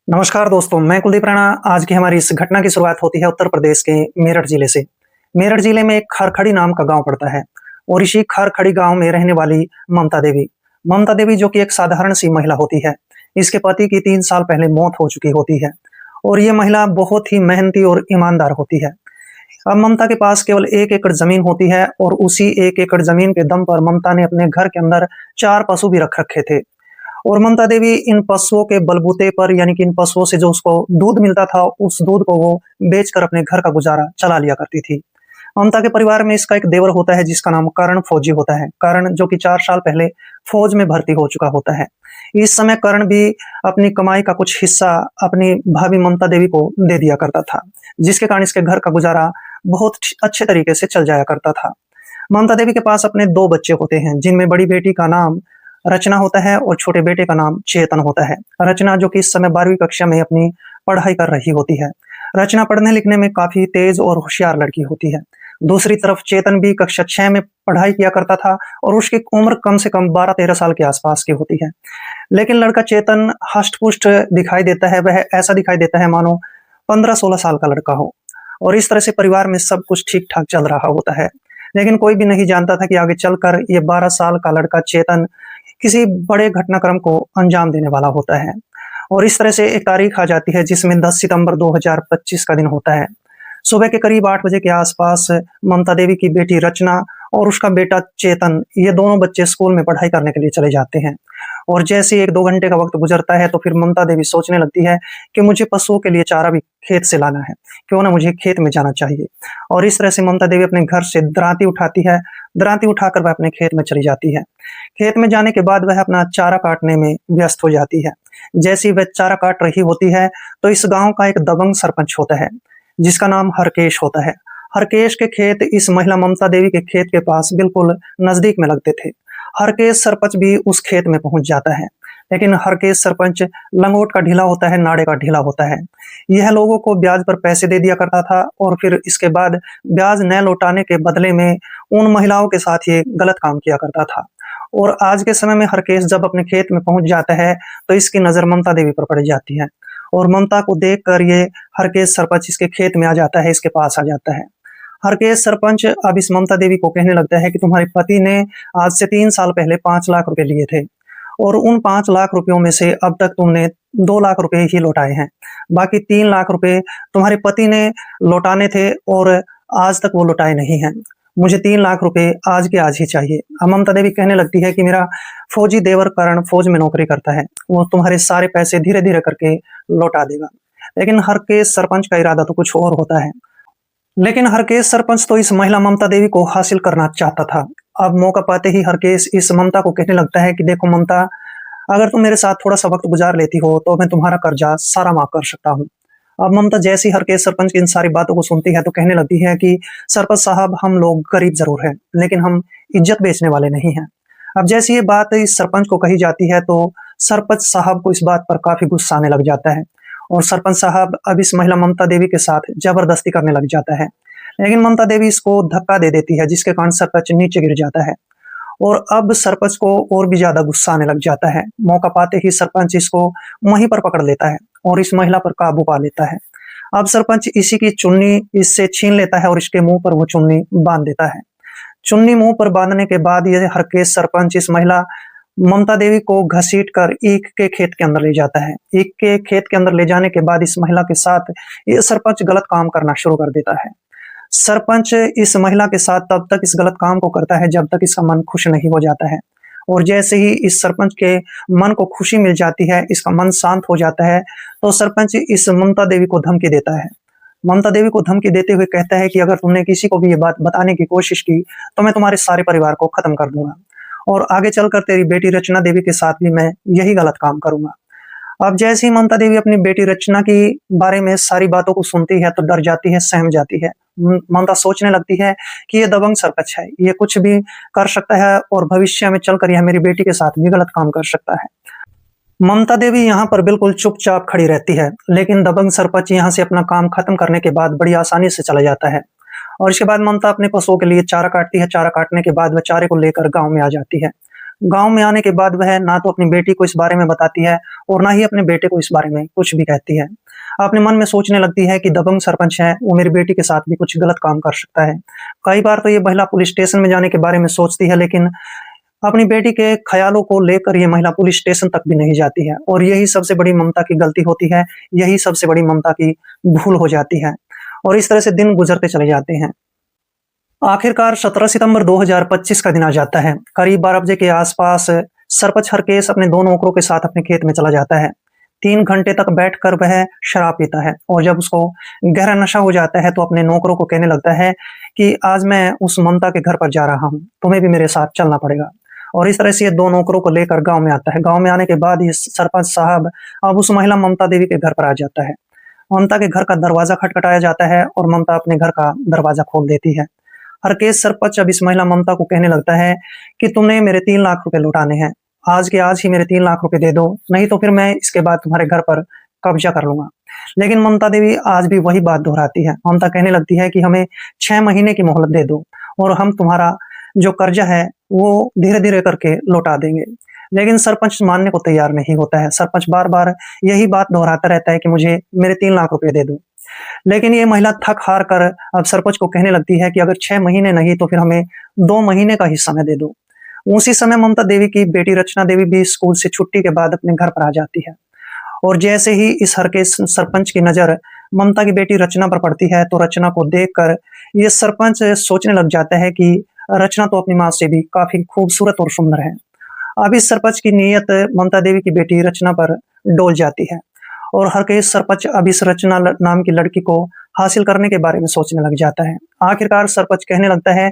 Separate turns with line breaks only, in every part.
नमस्कार दोस्तों, मैं कुलदीप राणा। आज की हमारी इस घटना की शुरुआत होती है उत्तर प्रदेश के मेरठ जिले से। मेरठ जिले में एक खरखड़ी नाम का गांव पड़ता है और इसी खरखड़ी गांव में रहने वाली ममता देवी जो कि एक साधारण सी महिला होती है। इसके पति की 3 साल पहले मौत हो चुकी होती है और ये महिला बहुत ही मेहनती और ईमानदार होती है। अब ममता के पास केवल 1 एकड़ जमीन होती है और उसी 1 एकड़ जमीन के दम पर ममता ने अपने घर के अंदर 4 पशु भी रख रखे थे। और ममता देवी इन पशुओं के बलबूते पर यानी कि इन पशुओं से जो उसको दूध मिलता था, उस दूध को वो बेचकर अपने घर का गुजारा चला लिया करती थी। ममता के परिवार में इसका एक देवर होता है जिसका नाम करण फौजी होता है। करण जो कि 4 साल पहले फौज में भर्ती हो चुका होता है। इस समय करण भी अपनी कमाई का कुछ हिस्सा अपनी भाभी ममता देवी को दे दिया करता था, जिसके कारण इसके घर का गुजारा बहुत अच्छे तरीके से चल जाया करता था। ममता देवी के पास अपने 2 बच्चे होते हैं, जिनमें बड़ी बेटी का नाम रचना होता है और छोटे बेटे का नाम चेतन होता है। रचना जो कि इस समय 12वीं कक्षा में अपनी पढ़ाई कर रही होती है। रचना पढ़ने लिखने में काफी तेज और होशियार लड़की होती है। दूसरी तरफ चेतन भी कक्षा 6 में पढ़ाई किया करता था और उसकी उम्र कम से कम 12-13 साल के आसपास की होती है। लेकिन लड़का चेतन हष्ट-पुष्ट दिखाई देता है, वह ऐसा दिखाई देता है मानो 15-16 साल का लड़का हो। और इस तरह से परिवार में सब कुछ ठीक-ठाक चल रहा होता है। लेकिन कोई भी नहीं जानता था कि आगे चलकर ये 12 साल का लड़का चेतन किसी बड़े घटनाक्रम को अंजाम देने वाला होता है। और इस तरह से एक तारीख आ जाती है जिसमें 10 सितंबर 2025 का दिन होता है। सुबह के करीब 8 बजे के आसपास ममता देवी की बेटी रचना और उसका बेटा चेतन, ये दोनों बच्चे स्कूल में पढ़ाई करने के लिए चले जाते हैं। और जैसे ही 1-2 घंटे का वक्त गुजरता है तो फिर ममता देवी सोचने लगती है कि मुझे पशुओं के लिए चारा भी खेत से लाना है, क्यों ना मुझे खेत में जाना चाहिए। और इस तरह से ममता देवी अपने घर से दरांती उठाती है। दरांती उठाकर वह अपने खेत में चली जाती है। खेत में जाने के बाद वह अपना चारा काटने में व्यस्त हो जाती है। जैसे ही वह चारा काट रही होती है तो इस गांव का एक दबंग सरपंच होता है जिसका नाम हरकेश होता है। हरकेश के खेत इस महिला ममता देवी के खेत के पास बिल्कुल नजदीक में लगते थे। हरकेश सरपंच भी उस खेत में पहुंच जाता है, लेकिन हरकेश सरपंच लंगोट का ढीला होता है, नाड़े का ढीला होता है। यह लोगों को ब्याज पर पैसे दे दिया करता था और फिर इसके बाद ब्याज न लौटाने के बदले में उन महिलाओं के साथ ये गलत काम किया करता था। और आज के समय में हरकेश जब अपने खेत में पहुंच जाता है तो इसकी नजर ममता देवी पर पड़ जाती है और ममता को देखकर ये हरकेश सरपंच इसके खेत में आ जाता है, इसके पास आ जाता है। हरकेश सरपंच अब इस ममता देवी को कहने लगता है कि तुम्हारे पति ने आज से 3 साल पहले 5 लाख रुपए लिए थे और उन 5 लाख रुपयों में से अब तक तुमने 2 लाख रुपए ही लौटाए हैं। बाकी 3 लाख रुपए तुम्हारे पति ने लौटाने थे और आज तक वो लौटाए नहीं हैं। मुझे 3 लाख रुपए आज के आज ही चाहिए। अब ममता देवी कहने लगती है कि मेरा फौजी देवर करण फौज में नौकरी करता है, वो तुम्हारे सारे पैसे धीरे-धीरे करके लौटा देगा। लेकिन हरकेश सरपंच का इरादा तो कुछ और होता है। लेकिन हरकेश सरपंच तो इस महिला ममता देवी को हासिल करना चाहता था। अब मौका पाते ही हरकेश इस ममता को कहने लगता है कि देखो ममता, अगर तुम मेरे साथ थोड़ा-सा वक्त गुजार लेती हो तो मैं तुम्हारा कर्जा सारा माफ कर सकता हूँ। अब ममता जैसे ही हरकेश सरपंच की इन सारी बातों को सुनती है तो कहने लगती है कि सरपंच साहब, हम लोग गरीब जरूर हैं, लेकिन हम इज्जत बेचने वाले नहीं हैं। अब जैसे ये बात इस सरपंच को कही जाती है तो सरपंच साहब को इस बात पर काफी गुस्सा आने लग जाता है और सरपंच साहब अब इस महिला ममता देवी के साथ जबरदस्ती करने लग जाता है। लेकिन ममता देवी इसको धक्का दे देती है जिसके कारण सरपंच नीचे गिर जाता है और अब सरपंच को और भी ज्यादा गुस्सा आने लग जाता है। मौका पाते ही सरपंच इसको वहीं पर पकड़ लेता है और इस महिला पर काबू पा लेता है। अब सरपंच इसी की चुन्नी इससे छीन लेता है और इसके मुंह पर वो चुन्नी बांध देता है। चुन्नी मुंह पर बांधने के बाद ये हरकेश सरपंच इस महिला ममता देवी को घसीट कर ईख के खेत के अंदर ले जाता है। ईख के खेत के अंदर ले जाने के बाद इस महिला के साथ ये सरपंच गलत काम करना शुरू कर देता है। सरपंच इस महिला के साथ तब तक इस गलत काम को करता है जब तक इसका मन खुश नहीं हो जाता है और जैसे ही इस सरपंच के मन को खुशी मिल जाती है, इसका मन शांत हो जाता है, तो सरपंच इस ममता देवी को धमकी देता है। ममता देवी को धमकी देते हुए कहता है कि अगर तुमने किसी को भी ये बात बताने की कोशिश की तो मैं तुम्हारे सारे परिवार को खत्म कर दूंगा और आगे चलकर तेरी बेटी रचना देवी के साथ भी मैं यही गलत काम करूंगा। अब जैसे ही ममता देवी अपनी बेटी रचना के बारे में सारी बातों को सुनती है तो डर जाती है, सहम जाती है। ममता सोचने लगती है कि ये दबंग सरपंच है, ये कुछ भी कर सकता है और भविष्य में चलकर यह मेरी बेटी के साथ भी गलत काम कर सकता है। ममता देवी यहाँ पर बिल्कुल चुपचाप खड़ी रहती है, लेकिन दबंग सरपंच यहाँ से अपना काम खत्म करने के बाद बड़ी आसानी से चला जाता है और इसके बाद ममता अपने पशुओं के लिए चारा काटती है। चारा काटने के बाद वह चारे को लेकर गाँव में आ जाती है। गाँव में आने के बाद वह ना तो अपनी बेटी को इस बारे में बताती है और ना ही अपने बेटे को इस बारे में कुछ भी कहती है। अपने मन में सोचने लगती है कि दबंग सरपंच है, वो मेरी बेटी के साथ भी कुछ गलत काम कर सकता है। कई बार तो ये महिला पुलिस स्टेशन में जाने के बारे में सोचती है, लेकिन अपनी बेटी के ख़्यालों को लेकर ये महिला पुलिस स्टेशन तक भी नहीं जाती है और यही सबसे बड़ी ममता की गलती होती है, यही सबसे बड़ी ममता की भूल हो जाती है और इस तरह से दिन गुज़रते चले जाते हैं। आखिरकार 17 सितंबर 2025 का दिन आ जाता है। करीब 12 बजे के आसपास सरपंच हरकेश अपने 2 नौकरों के साथ अपने खेत में चला जाता है। 3 घंटे तक बैठकर वह शराब पीता है और जब उसको गहरा नशा हो जाता है तो अपने नौकरों को कहने लगता है कि आज मैं उस ममता के घर पर जा रहा हूँ, तुम्हें भी मेरे साथ चलना पड़ेगा। और इस तरह से ये 2 नौकरों को लेकर गाँव में आता है। गाँव में आने के बाद ये सरपंच साहब अब उस महिला ममता देवी के घर पर आ जाता है। ममता के घर का दरवाज़ा खटखटाया जाता है और ममता अपने घर का दरवाज़ा खोल देती है। हरकेश सरपंच अब इस महिला ममता को कहने लगता है कि तुमने मेरे 3 लाख रुपए लौटाने हैं। आज के आज ही मेरे 3 लाख रुपए दे दो, नहीं तो फिर मैं इसके बाद तुम्हारे घर पर कब्जा कर लूँगा। लेकिन ममता देवी आज भी वही बात दोहराती है। ममता कहने लगती है कि हमें 6 महीने की मोहलत दे दो और हम तुम्हारा जो कर्जा है वो धीरे-धीरे करके लौटा देंगे। लेकिन सरपंच मानने को तैयार नहीं होता है। सरपंच बार-बार यही बात दोहराता रहता है कि मुझे मेरे 3 लाख रुपए दे दो। लेकिन ये महिला थक हार कर अब सरपंच को कहने लगती है कि अगर 6 महीने नहीं तो फिर हमें 2 महीने का ही समय दे दो। उसी समय ममता देवी की बेटी रचना देवी भी स्कूल से छुट्टी के बाद अपने घर पर आ जाती है और जैसे ही इस हरकेश सरपंच की नज़र ममता की बेटी रचना पर पड़ती है तो रचना को देखकर ये सरपंच सोचने लग जाता है कि रचना तो अपनी माँ से भी काफ़ी खूबसूरत और सुंदर है। अब इस सरपंच की नीयत ममता देवी की बेटी रचना पर डोल जाती है और हरकेश सरपंच अब इस रचना नाम की लड़की को हासिल करने के बारे में सोचने लग जाता है। आखिरकार सरपंच कहने लगता है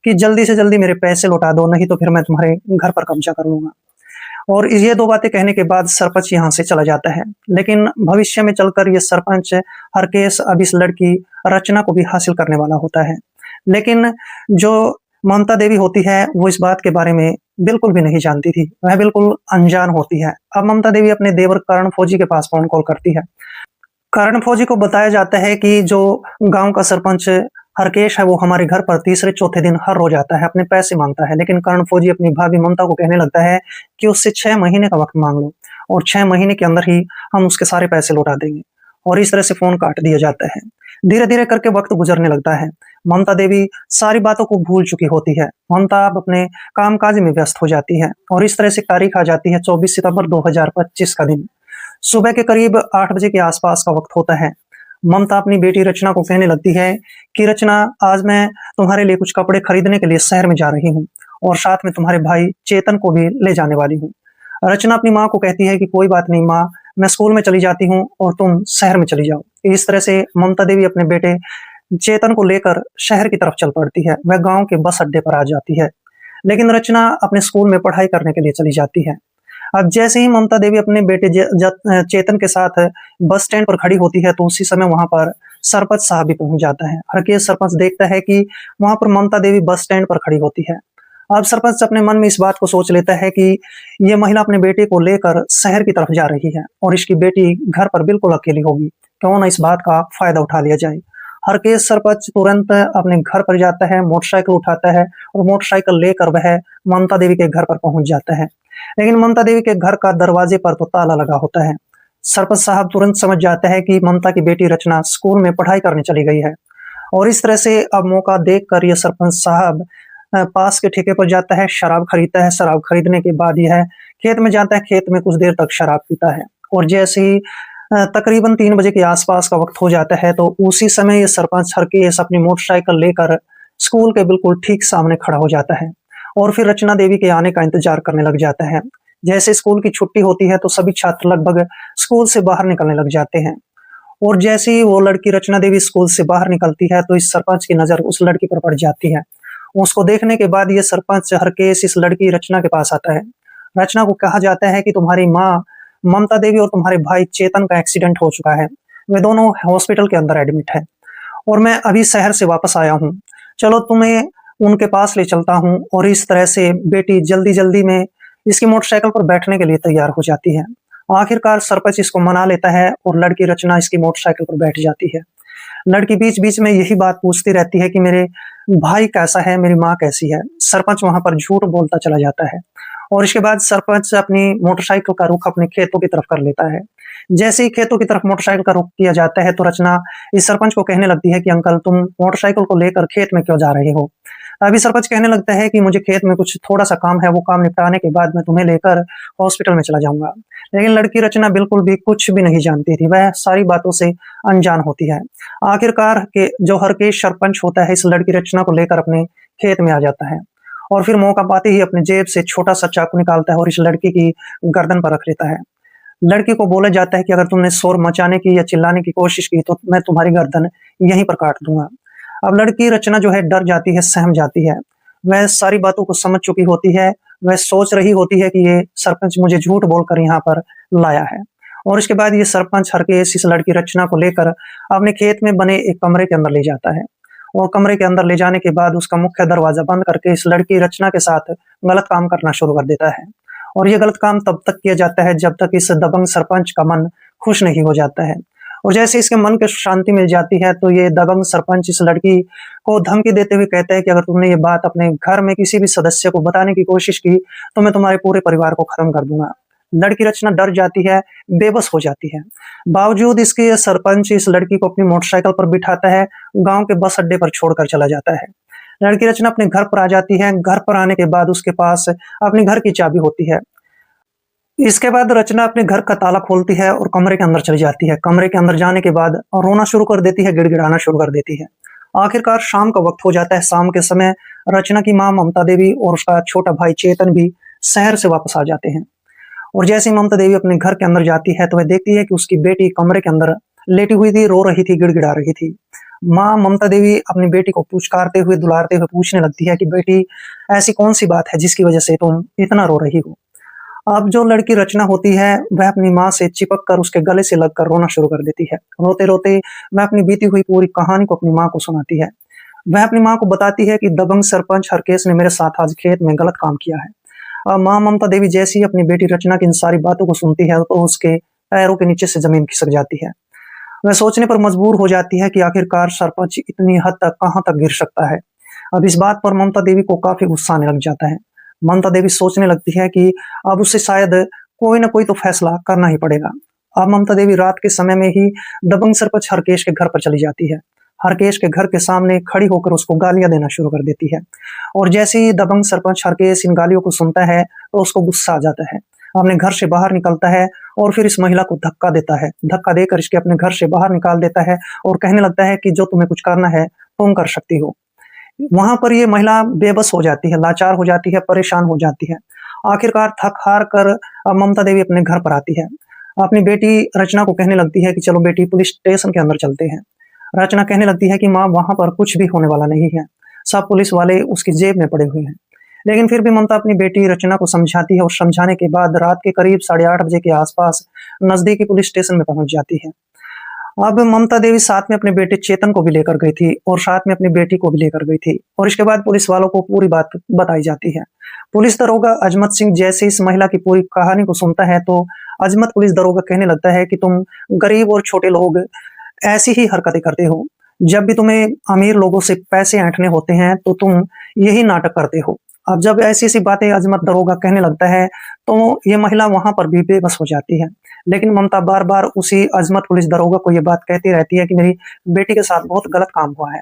कि जल्दी से जल्दी मेरे पैसे लौटा दो, नहीं तो फिर मैं तुम्हारे घर पर कब्जा कर लूँगा। और ये 2 बातें कहने के बाद सरपंच यहाँ से चला जाता है। लेकिन भविष्य में चलकर ये सरपंच हरकेश अब इस लड़की रचना को भी हासिल करने वाला होता है। लेकिन जो ममता देवी होती है वो इस बात के बारे में बिल्कुल भी नहीं जानती थी, वह बिल्कुल अनजान होती है। अब ममता देवी अपने देवर करण फौजी के पास फ़ोन कॉल करती है। करण फौजी को बताया जाता है कि जो गाँव का सरपंच हरकेश है वो हमारे घर पर तीसरे-चौथे दिन हर रोज़ आता है, अपने पैसे माँगता है। लेकिन करण फौजी अपनी भाभी ममता को कहने लगता है कि उससे 6 महीने का वक़्त माँग लो और 6 महीने के अंदर ही हम उसके सारे पैसे लौटा देंगे। और इस तरह से फ़ोन काट दिया जाता है। धीरे-धीरे करके वक़्त गुज़रने लगता है। ममता देवी सारी बातों को भूल चुकी होती है। ममता अब अपने काम-काज में व्यस्त हो जाती है और इस तरह से तारीख आ जाती है 24 सितंबर 2025 का दिन। सुबह के करीब 8 बजे के आसपास का वक़्त होता है। ममता अपनी बेटी रचना को कहने लगती है कि रचना, आज मैं तुम्हारे लिए कुछ कपड़े खरीदने के लिए शहर में जा रही हूँ और साथ में तुम्हारे भाई चेतन को भी ले जाने वाली हूँ। रचना अपनी माँ को कहती है कि कोई बात नहीं माँ, मैं स्कूल में चली जाती हूँ और तुम शहर में चली जाओ। इस तरह से ममता देवी अपने बेटे चेतन को लेकर शहर की तरफ चल पड़ती है। वह गाँव के बस अड्डे पर आ जाती है। लेकिन रचना अपने स्कूल में पढ़ाई करने के लिए चली जाती है। अब जैसे ही ममता देवी अपने बेटे चेतन के साथ बस स्टैंड पर खड़ी होती है तो उसी समय वहाँ पर सरपंच साहब भी पहुँच जाता है। हरकेश सरपंच देखता है कि वहाँ पर ममता देवी बस स्टैंड पर खड़ी होती है। अब सरपंच अपने मन में इस बात को सोच लेता है कि ये महिला अपने बेटे को लेकर शहर की तरफ जा रही है और इसकी बेटी घर पर बिल्कुल अकेली होगी, क्यों ना इस बात का फ़ायदा उठा लिया जाए। हरकेश सरपंच तुरंत अपने घर पर जाता है, मोटरसाइकिल उठाता है और मोटरसाइकिल लेकर वह ममता देवी के घर पर पहुँच जाता है। लेकिन ममता देवी के घर का दरवाजे पर तो ताला लगा होता है। सरपंच साहब तुरंत समझ जाते हैं कि ममता की बेटी रचना स्कूल में पढ़ाई करने चली गई है और इस तरह से अब मौका देखकर ये सरपंच साहब पास के ठेके पर जाता है, शराब खरीदता है। शराब खरीदने के बाद यह खेत में जाता है, खेत में कुछ देर तक शराब पीता है और जैसे ही तकरीबन 3 बजे के आसपास का वक्त हो जाता है तो उसी समय ये सरपंच हरकेश अपनी मोटरसाइकिल लेकर स्कूल के बिल्कुल ठीक सामने खड़ा हो जाता है और फिर रचना देवी के आने का इंतजार करने लग जाता है। जैसे स्कूल की छुट्टी होती है तो सभी छात्र लगभग स्कूल से बाहर निकलने लग जाते हैं और जैसे ही वो लड़की रचना देवी स्कूल से बाहर निकलती है तो इस सरपंच की नज़र उस लड़की पर पड़ जाती है। उसको देखने के बाद ये सरपंच हरकेश इस लड़की रचना के पास आता है। रचना को कहा जाता है कि तुम्हारी माँ ममता देवी और तुम्हारे भाई चेतन का एक्सीडेंट हो चुका है, वे दोनों हॉस्पिटल के अंदर एडमिट है और मैं अभी शहर से वापस आया हूँ, चलो तुम्हें उनके पास ले चलता हूँ। और इस तरह से बेटी जल्दी जल्दी में इसकी मोटरसाइकिल पर बैठने के लिए तैयार हो जाती है। आखिरकार सरपंच इसको मना लेता है और लड़की रचना इसकी मोटरसाइकिल पर बैठ जाती है। लड़की बीच बीच में यही बात पूछती रहती है कि मेरे भाई कैसा है, मेरी माँ कैसी है। सरपंच वहां पर झूठ बोलता चला जाता है और इसके बाद सरपंच अपनी मोटरसाइकिल का रुख अपने खेतों की तरफ कर लेता है। जैसे ही खेतों की तरफ मोटरसाइकिल का रुख किया जाता है तो रचना इस सरपंच को कहने लगती है कि अंकल तुम मोटरसाइकिल को लेकर खेत में क्यों जा रहे हो? अभी सरपंच कहने लगता है कि मुझे खेत में कुछ थोड़ा-सा काम है, वो काम निपटाने के बाद मैं तुम्हें लेकर हॉस्पिटल में चला जाऊँगा। लेकिन लड़की रचना बिल्कुल भी कुछ भी नहीं जानती थी, वह सारी बातों से अनजान होती है। आखिरकार के जो हरकेश सरपंच होता है इस लड़की रचना को लेकर अपने खेत में आ जाता है और फिर मौका पाते ही अपनी जेब से छोटा-सा चाकू निकालता है और इस लड़की की गर्दन पर रख लेता है। लड़की को बोला जाता है कि अगर तुमने शोर मचाने की या चिल्लाने की कोशिश की तो मैं तुम्हारी गर्दन यहीं पर काट दूँगा। अब लड़की रचना जो है डर जाती है, सहम जाती है। वह सारी बातों को समझ चुकी होती है, वह सोच रही होती है कि ये सरपंच मुझे झूठ बोलकर यहाँ पर लाया है। और इसके बाद ये सरपंच हरकेश इस लड़की रचना को लेकर अपने खेत में बने एक कमरे के अंदर ले जाता है। और कमरे के अंदर ले जाने के बाद उसका मुख्य दरवाज़ा बंद करके इस लड़की रचना के साथ गलत काम करना शुरू कर देता है। और ये गलत काम तब तक किया जाता है जब तक इस दबंग सरपंच का मन खुश नहीं हो जाता है। और जैसे इसके मन को शांति मिल जाती है तो ये दबंग सरपंच इस लड़की को धमकी देते हुए कहता है कि अगर तुमने ये बात अपने घर में किसी भी सदस्य को बताने की कोशिश की तो मैं तुम्हारे पूरे परिवार को खत्म कर दूंगा। लड़की रचना डर जाती है, बेबस हो जाती है। बावजूद इसके ये सरपंच इस लड़की को अपनी मोटरसाइकिल पर बिठाता है, गांव के बस अड्डे पर छोड़कर चला जाता है। लड़की रचना अपने घर पर आ जाती है। घर पर आने के बाद उसके पास अपने घर की चाबी होती है। इसके बाद रचना अपने घर का ताला खोलती है और कमरे के अंदर चली जाती है। कमरे के अंदर जाने के बाद रोना शुरू कर देती है, गिड़गिड़ाना शुरू कर देती है। आखिरकार शाम का वक्त हो जाता है। शाम के समय रचना की माँ ममता देवी और उसका छोटा भाई चेतन भी शहर से वापस आ जाते हैं। और जैसे ही ममता देवी अपने घर के अंदर जाती है तो वह देखती है कि उसकी बेटी कमरे के अंदर लेटी हुई थी, रो रही थी, गिड़गिड़ा रही थी। माँ ममता देवी अपनी बेटी को पुचकारते हुए, दुलारते हुए पूछने लगती है कि बेटी, ऐसी कौन सी बात है जिसकी वजह से तुम इतना रो रही हो? अब जो लड़की रचना होती है वह अपनी माँ से चिपक कर उसके गले से लगकर रोना शुरू कर देती है। रोते रोते वह अपनी बीती हुई पूरी कहानी को अपनी माँ को सुनाती है। वह अपनी माँ को बताती है कि दबंग सरपंच हरकेश ने मेरे साथ आज खेत में गलत काम किया है। अब माँ ममता देवी जैसी ही अपनी बेटी रचना की इन सारी बातों को सुनती है तो उसके पैरों के नीचे से जमीन खिसक जाती है। वह सोचने पर मजबूर हो जाती है कि आखिरकार सरपंच इतनी हद तक कहाँ तक गिर सकता है। अब इस बात पर ममता देवी को काफी गुस्सा आने लग जाता है। ममता देवी सोचने लगती है कि अब उसे शायद कोई ना कोई तो फैसला करना ही पड़ेगा। अब ममता देवी रात के समय में ही दबंग सरपंच हरकेश के घर पर चली जाती है। हरकेश के घर के सामने खड़ी होकर उसको गालियां देना शुरू कर देती है। और जैसे ही दबंग सरपंच हरकेश इन गालियों को सुनता है तो उसको गुस्सा आ जाता है। अपने घर से बाहर निकलता है और फिर इस महिला को धक्का देता है। धक्का देकर इसके अपने घर से बाहर निकाल देता है और कहने लगता है कि जो तुम्हें कुछ करना है तुम कर सकती हो। वहां पर ये महिला बेबस हो जाती है, लाचार हो जाती है, परेशान हो जाती है। आखिरकार थक हार कर ममता देवी अपने घर पर आती है। अपनी बेटी रचना को कहने लगती है कि चलो बेटी पुलिस स्टेशन के अंदर चलते हैं। रचना कहने लगती है कि माँ वहां पर कुछ भी होने वाला नहीं है, सब पुलिस वाले उसकी जेब में पड़े हुए हैं। लेकिन फिर भी ममता अपनी बेटी रचना को समझाती है और समझाने के बाद रात के करीब 8:30 बजे के आसपास नजदीकी पुलिस स्टेशन में पहुंच जाती है। अब ममता देवी साथ में अपने बेटे चेतन को भी लेकर गई थी और साथ में अपनी बेटी को भी लेकर गई थी और इसके बाद पुलिस वालों को पूरी बात बताई जाती है। पुलिस दरोगा अजमत सिंह जैसे इस महिला की पूरी कहानी को सुनता है तो अजमत पुलिस दरोगा कहने लगता है कि तुम गरीब और छोटे लोग ऐसी ही हरकतें करते हो। जब भी तुम्हें अमीर लोगों से पैसे ऐंठने होते हैं तो तुम यही नाटक करते हो। अब जब ऐसी-ऐसी बातें अजमत दरोगा कहने लगता है तो ये महिला वहां पर भी बेबस हो जाती है। लेकिन ममता बार-बार उसी अजमत पुलिस दरोगा को ये बात कहती रहती है कि मेरी बेटी के साथ बहुत गलत काम हुआ है।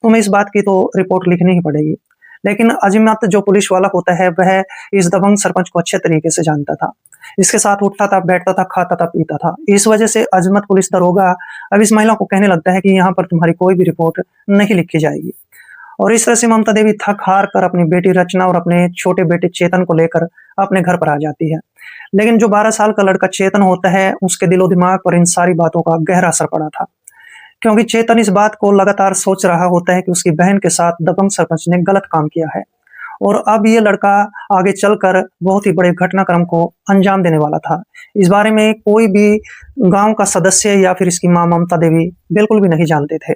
तुम्हें इस बात की तो रिपोर्ट लिखनी ही पड़ेगी। लेकिन अजमत जो पुलिस वाला होता है वह इस दबंग सरपंच को अच्छे तरीके से जानता था। इसके साथ उठता था, बैठता था, खाता था, पीता था। इस वजह से अजमत पुलिस दरोगा अब इस महिला को कहने लगता है कि यहाँ पर तुम्हारी कोई भी रिपोर्ट नहीं लिखी जाएगी। और इस तरह से ममता देवी थक हार कर अपनी बेटी रचना और अपने छोटे बेटे चेतन को लेकर अपने घर पर आ जाती है। लेकिन जो 12 साल का लड़का चेतन होता है उसके दिलो दिमाग पर इन सारी बातों का गहरा असर पड़ा था, क्योंकि चेतन इस बात को लगातार सोच रहा होता है कि उसकी बहन के साथ दबंग सरपंच ने गलत काम किया है और अब ये लड़का आगे चलकर बहुत ही बड़े घटनाक्रम को अंजाम देने वाला था। इस बारे में कोई भी गांव का सदस्य या फिर इसकी मां ममता देवी बिल्कुल भी नहीं जानते थे।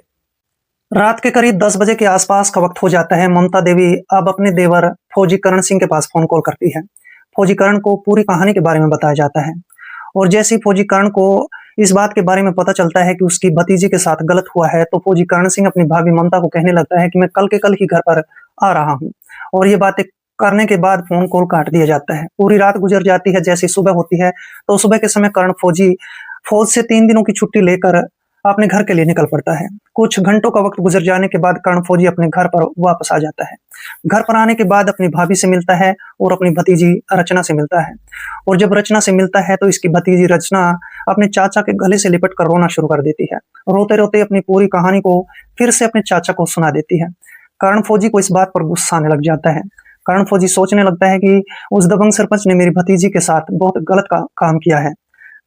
रात के करीब 10 बजे के आसपास का वक्त हो जाता है। ममता देवी अब अपने देवर फौजी करण सिंह के पास फोन कॉल करती है। फौजी करण को पूरी कहानी के बारे में बताया जाता है और जैसे ही फौजी करण को इस बात के बारे में पता चलता है कि उसकी भतीजी के साथ गलत हुआ है तो फौजी करण सिंह अपनी भाभी ममता को कहने लगता है कि मैं कल के कल ही घर पर आ रहा हूँ और ये बातें करने के बाद फोन कॉल काट दिया जाता है। पूरी रात गुजर जाती है, जैसी सुबह होती है तो सुबह के समय कर्ण फौजी फौज से 3 दिनों की छुट्टी लेकर अपने घर के लिए निकल पड़ता है। कुछ घंटों का वक्त गुजर जाने के बाद कर्ण फौजी अपने घर पर वापस आ जाता है। घर पर आने के बाद अपनी भाभी से मिलता है और अपनी भतीजी रचना से मिलता है। और जब रचना से मिलता है तो इसकी भतीजी रचना अपने चाचा के गले से लिपट कर रोना शुरू कर देती है। रोते रोते अपनी पूरी कहानी को फिर से अपने चाचा को सुना देती है। कर्ण फौजी को इस बात पर गुस्सा आने लग जाता है। कर्ण फौजी सोचने लगता है कि उस दबंग सरपंच ने मेरी भतीजी के साथ बहुत गलत काम किया है।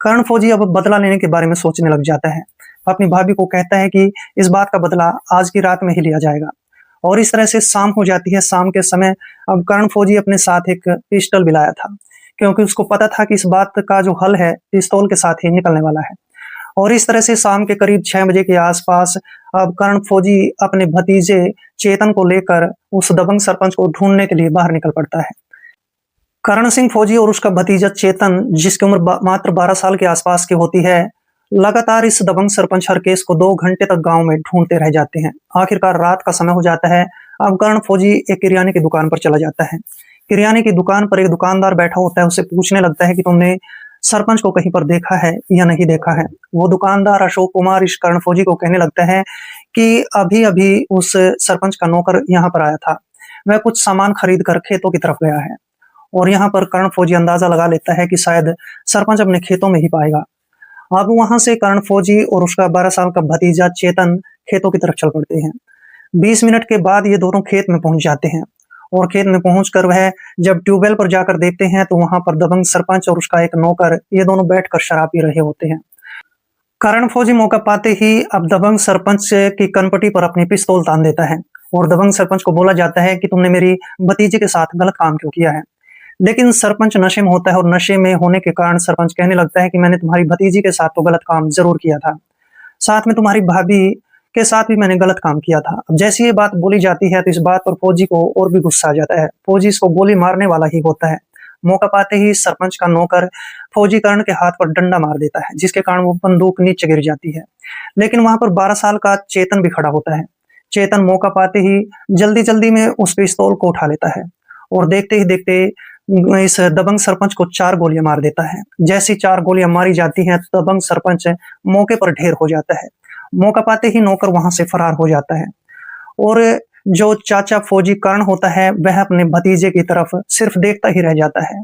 कर्ण फौजी अब बदला लेने के बारे में सोचने लग जाता है। अपनी भाभी को कहता है कि इस बात का बदला आज की रात में ही लिया जाएगा। और इस तरह से शाम हो जाती है। शाम के समय अब कर्ण फौजी अपने साथ एक पिस्टल भी लाया था, क्योंकि उसको पता था कि इस बात का जो हल है पिस्तौल के साथ ही निकलने वाला है। और इस तरह से शाम के करीब 6 बजे के आसपास अब कर्ण फौजी अपने भतीजे चेतन को लेकर उस दबंग सरपंच को ढूंढने के लिए बाहर निकल पड़ता है। करण सिंह फौजी और उसका भतीजा चेतन, जिसकी उम्र मात्र 12 साल के आसपास की होती है, लगातार इस दबंग सरपंच हरकेश को 2 घंटे तक गांव में ढूंढते रह जाते हैं। आखिरकार रात का समय हो जाता है। अब कर्ण फौजी एक किराने की दुकान पर चला जाता है। किराने की दुकान पर एक दुकानदार बैठा होता है। उससे पूछने लगता है कि तुमने सरपंच को कहीं पर देखा है या नहीं देखा है। वो दुकानदार अशोक कुमार इस कर्ण फौजी को कहने लगता है कि अभी अभी उस सरपंच का नौकर यहाँ पर आया था, वह कुछ सामान खरीद कर खेतों की तरफ गया है। और यहाँ पर कर्ण फौजी अंदाजा लगा लेता है कि शायद सरपंच अपने खेतों में ही पाएगा। अब वहां से कर्ण फौजी और उसका 12 साल का भतीजा चेतन खेतों की तरफ चल पड़ते हैं। 20 मिनट के बाद ये दोनों खेत में पहुंच जाते हैं। और खेत में पहुंचकर वह जब ट्यूबवेल पर जाकर देखते हैं तो वहां पर दबंग सरपंच और उसका एक नौकर ये दोनों बैठकर शराब पी रहे होते हैं। कर्ण फौजी मौका पाते ही अब दबंग सरपंच की कनपटी पर अपनी पिस्तौल तान देता है। और दबंग सरपंच को बोला जाता है कि तुमने मेरी भतीजे के साथ गलत काम क्यों किया है। लेकिन सरपंच नशे में होता है और नशे में होने के कारण सरपंच कहने लगता है कि मैंने तुम्हारी भतीजी के साथ तो गलत काम जरूर किया था, साथ में तुम्हारी भाभी के साथ भी मैंने गलत काम किया था। अब जैसी ये बात बोली जाती है तो इस बात पर फौजी को और भी गुस्सा आ जाता है। फौजी इसको गोली मारने वाला ही होता है। मौका पाते ही सरपंच का नौकर फौजी कर्ण के हाथ पर डंडा मार देता है, जिसके कारण वो बंदूक नीचे गिर जाती है। लेकिन वहां पर 12 साल का चेतन भी खड़ा होता है। चेतन मौका पाते ही जल्दी जल्दी में उस पिस्तौल को उठा लेता है और देखते ही देखते इस दबंग सरपंच को 4 गोलियां मार देता है। जैसी 4 गोलियां मारी जाती हैं तो दबंग सरपंच मौके पर ढेर हो जाता है। मौका पाते ही नौकर वहां से फरार हो जाता है। और जो चाचा फौजी कर्ण होता है वह अपने भतीजे की तरफ सिर्फ देखता ही रह जाता है।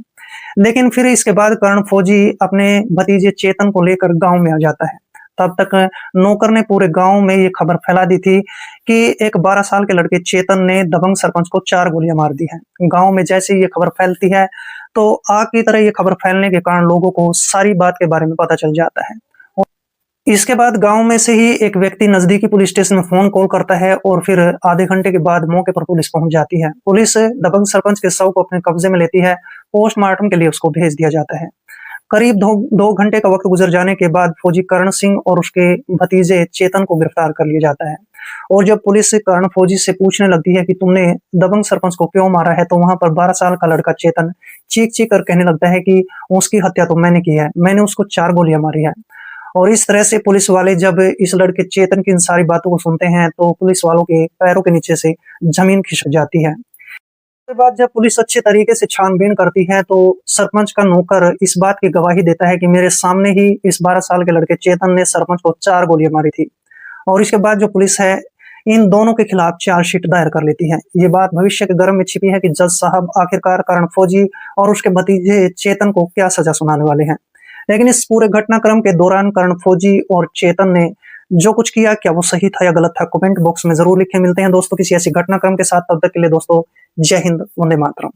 लेकिन फिर इसके बाद कर्ण फौजी अपने भतीजे चेतन को लेकर गांव में आ जाता है। तब तक नौकर ने पूरे गांव में ये खबर फैला दी थी कि एक 12 साल के लड़के चेतन ने दबंग सरपंच को 4 गोलियां मार दी हैं। गांव में जैसे ही ये खबर फैलती है तो आग की तरह ये खबर फैलने के कारण लोगों को सारी बात के बारे में पता चल जाता है। इसके बाद गांव में से ही एक व्यक्ति नजदीकी पुलिस स्टेशन में फोन कॉल करता है और फिर आधे घंटे के बाद मौके पर पुलिस पहुंच जाती है। पुलिस दबंग सरपंच के शव को अपने कब्जे में लेती है। पोस्टमार्टम के लिए उसको भेज दिया जाता है। करीब 2 घंटे का वक्त गुजर जाने के बाद फौजी कर्ण सिंह और उसके भतीजे चेतन को गिरफ्तार कर लिया जाता है। और जब पुलिस कर्ण फौजी से पूछने लगती है कि तुमने दबंग सरपंच को क्यों मारा है, तो वहां पर 12 साल का लड़का चेतन चीख चीख कर कहने लगता है कि उसकी हत्या तो मैंने की है, मैंने उसको 4 गोलियां मारी है। और इस तरह से पुलिस वाले जब इस लड़के चेतन की इन सारी बातों को सुनते हैं तो पुलिस वालों के पैरों के नीचे से जमीन खिसक जाती है। उसके बाद जब पुलिस अच्छे तरीके से छानबीन करती है तो सरपंच का नौकर इस बात की गवाही देता है कि मेरे सामने ही इस 12 साल के लड़के चेतन ने सरपंच को 4 गोलियां मारी थी। और इसके बाद जो पुलिस है इन दोनों के खिलाफ चार्जशीट दायर कर लेती है। ये बात भविष्य के गर्भ में छिपी है कि जज साहब आखिरकार कर्ण फौजी और उसके भतीजे चेतन को क्या सजा सुनाने वाले हैं। लेकिन इस पूरे घटनाक्रम के दौरान कर्ण फौजी और चेतन ने जो कुछ किया, क्या वो सही था या गलत था, कमेंट बॉक्स में जरूर लिखें। मिलते हैं दोस्तों किसी ऐसी घटनाक्रम के साथ, तब तक के लिए दोस्तों जय हिंद, वंदे मातरम।